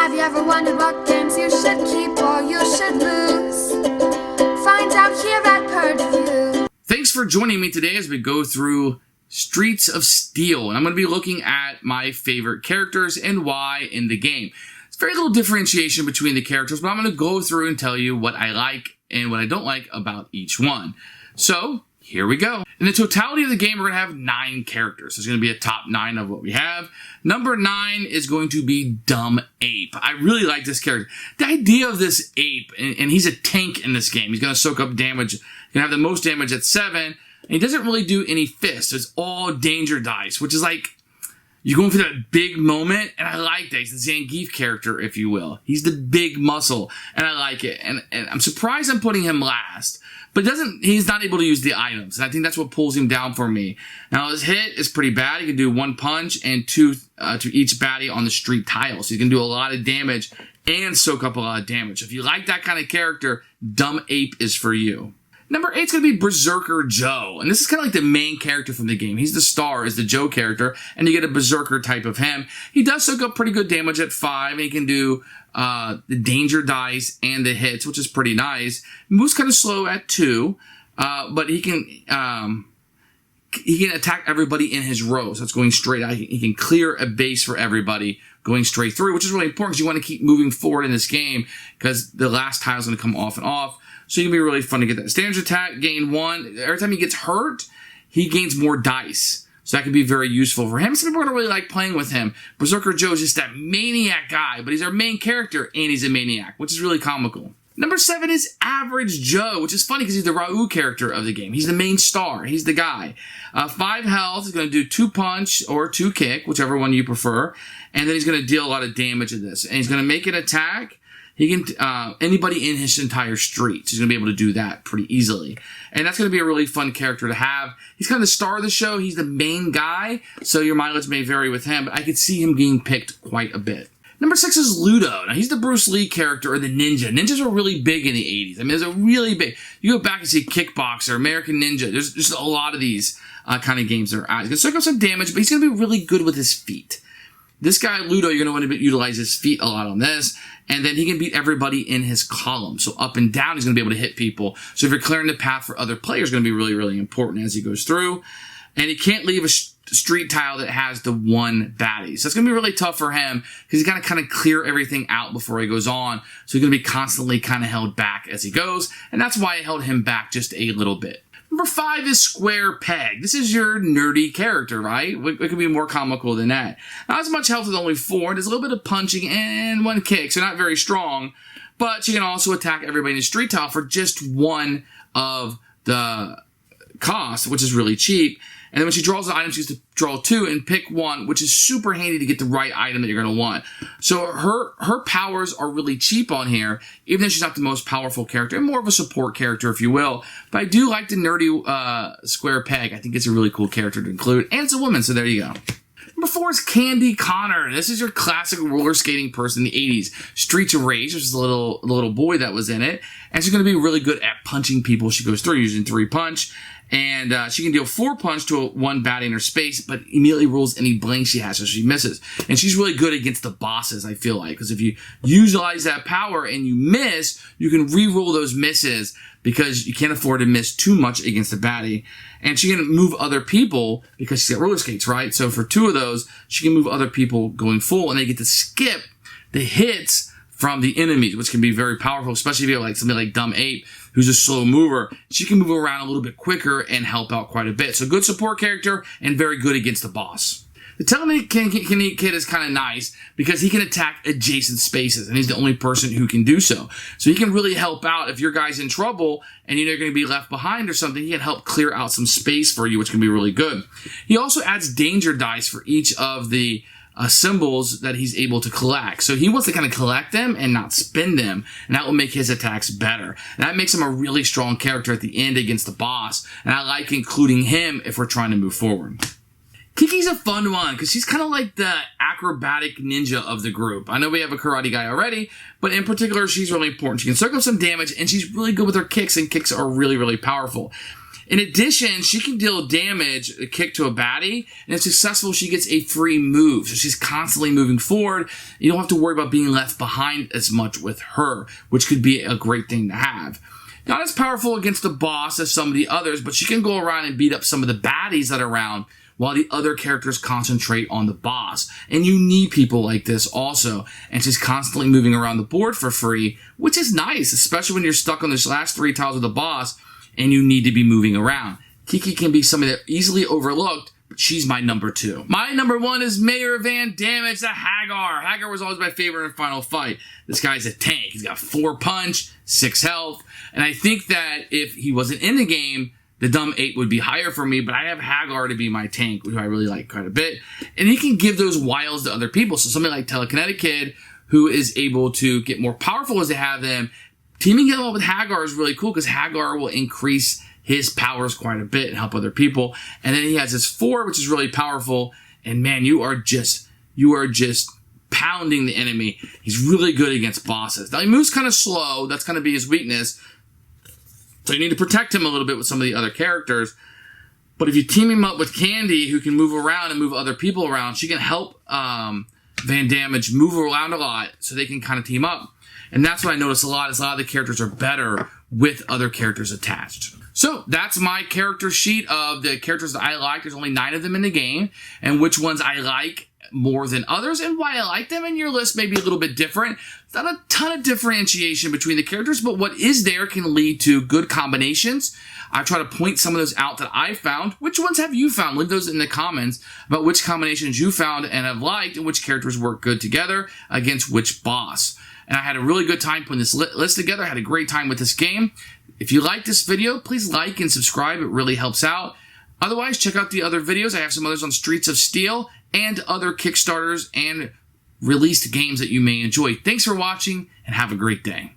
Have you ever wondered what games you should keep or you should lose? Find out here at Purge Review. Thanks for joining me today as we go through Streets of Steel, and I'm going to be looking at my favorite characters and why in the game. It's very little differentiation between the characters, but I'm going to go through and tell you what I like and what I don't like about each one. So, here we go. In the totality of the game, we're going to have 9 characters. There's going to be a top 9 of what we have. Number 9 is going to be Dumb Ape. I really like this character. The idea of this ape, and he's a tank in this game. He's going to soak up damage. He's going to have the most damage at 7, and he doesn't really do any fists. It's all danger dice, which is like, you're going through that big moment, and I like that. He's the Zangief character, if you will. He's the big muscle, and I like it. And I'm surprised I'm putting him last. But he's not able to use the items, and I think that's what pulls him down for me. Now, his hit is pretty bad. He can do 1 punch and 2 to each baddie on the street tiles. So he can do a lot of damage and soak up a lot of damage. If you like that kind of character, Dumb Ape is for you. Number 8 is going to be Berserker Joe, and this is kind of like the main character from the game. He's the star, is the Joe character, and you get a Berserker type of him. He does soak up pretty good damage at 5, and he can do the danger dice and the hits, which is pretty nice. Moves kind of slow at 2, but he can attack everybody in his row, so it's going straight out. He can clear a base for everybody going straight through, which is really important because you want to keep moving forward in this game because the last tile is going to come off and off. So it can be really fun to get that. Standard attack, gain 1. Every time he gets hurt, he gains more dice. So that can be very useful for him. Some people are going to really like playing with him. Berserker Joe is just that maniac guy, but he's our main character, and he's a maniac, which is really comical. Number 7 is Average Joe, which is funny because he's the Ryu character of the game. He's the main star. He's the guy. 5 health. He's going to do 2 punch or 2 kick, whichever one you prefer. And then he's going to deal a lot of damage in this. And he's going to make an attack. He can, anybody in his entire street. He's going to be able to do that pretty easily. And that's going to be a really fun character to have. He's kind of the star of the show. He's the main guy, so your mileage may vary with him, but I could see him being picked quite a bit. Number 6 is Ludo. Now, he's the Bruce Lee character, or the ninja. Ninjas were really big in the 80s. I mean, there's a really big... You go back and see Kickboxer, American Ninja. There's just a lot of these kind of games that are out. He's going to soak up some damage, but he's going to be really good with his feet. This guy, Ludo, you're going to want to utilize his feet a lot on this. And then he can beat everybody in his column. So up and down, he's going to be able to hit people. So if you're clearing the path for other players, it's going to be really, really important as he goes through. And he can't leave a street tile that has the 1 baddie. So it's going to be really tough for him because he's got to kind of clear everything out before he goes on. So he's going to be constantly kind of held back as he goes. And that's why I held him back just a little bit. Number 5 is Square Peg. This is your nerdy character, right? It could be more comical than that. Not as much health with only 4. There's a little bit of punching and 1 kick, so not very strong. But she can also attack everybody in the street tile for just 1 of the cost, which is really cheap. And then when she draws the item, she gets to draw 2 and pick 1, which is super handy to get the right item that you're going to want. So her powers are really cheap on here, even though she's not the most powerful character, and more of a support character, if you will. But I do like the nerdy Square Peg. I think it's a really cool character to include. And it's a woman, so there you go. Number 4 is Candy Connor. This is your classic roller skating person in the 80s. Streets of Rage, which is the little boy that was in it. And she's going to be really good at punching people she goes through, using 3 punch. And she can deal 4 punch to 1 baddie in her space, but immediately rolls any blank she has, so she misses. And she's really good against the bosses, I feel like, because if you utilize that power and you miss, you can re-roll those misses because you can't afford to miss too much against the baddie. And she can move other people because she's got roller skates, right? So for 2 of those, she can move other people going full, and they get to skip the hits from the enemies, which can be very powerful, especially if you have like somebody like Dumb Ape, who's a slow mover. She can move around a little bit quicker and help out quite a bit. So good support character and very good against the boss. The telekinetic kid is kind of nice because he can attack adjacent spaces, and he's the only person who can do so. So he can really help out if your guy's in trouble and you're going to be left behind or something. He can help clear out some space for you, which can be really good. He also adds danger dice for each of the symbols that he's able to collect. So he wants to kind of collect them and not spend them, and that will make his attacks better. And that makes him a really strong character at the end against the boss, and I like including him if we're trying to move forward. Kiki's a fun one because she's kind of like the acrobatic ninja of the group. I know we have a karate guy already, but in particular, she's really important. She can soak up some damage, and she's really good with her kicks, and kicks are really, really powerful. In addition, she can deal damage, a kick to a baddie, and if successful, she gets a free move. So she's constantly moving forward. You don't have to worry about being left behind as much with her, which could be a great thing to have. Not as powerful against the boss as some of the others, but she can go around and beat up some of the baddies that are around while the other characters concentrate on the boss. And you need people like this also. And she's constantly moving around the board for free, which is nice, especially when you're stuck on this last 3 tiles of the boss and you need to be moving around. Kiki can be somebody that easily overlooked, but she's my number 2. My number 1 is Mayor Van Damage, the Hagar. Hagar was always my favorite in Final Fight. This guy's a tank. He's got 4 punch, 6 health, and I think that if he wasn't in the game, the dumb 8 would be higher for me, but I have Hagar to be my tank, who I really like quite a bit. And he can give those wiles to other people. So somebody like Telekinetic Kid, who is able to get more powerful as they have them, teaming him up with Hagar is really cool because Hagar will increase his powers quite a bit and help other people. And then he has his 4, which is really powerful. And man, you are just pounding the enemy. He's really good against bosses. Now he moves kind of slow. That's going to be his weakness. So you need to protect him a little bit with some of the other characters. But if you team him up with Candy, who can move around and move other people around, she can help Van Damage move around a lot so they can kind of team up. And that's what I notice a lot, is a lot of the characters are better with other characters attached. So that's my character sheet of the characters that I like. There's only 9 of them in the game, and which ones I like more than others and why I like them. And your list may be a little bit different. There's not a ton of differentiation between the characters, but what is there can lead to good combinations. I try to point some of those out that I found. Which ones have you found? Leave those in the comments about which combinations you found and have liked and which characters work good together against which boss. And I had a really good time putting this list together. I had a great time with this game. If you like this video, please like and subscribe. It really helps out. Otherwise, check out the other videos. I have some others on Streets of Steel and other Kickstarters and released games that you may enjoy. Thanks for watching and have a great day.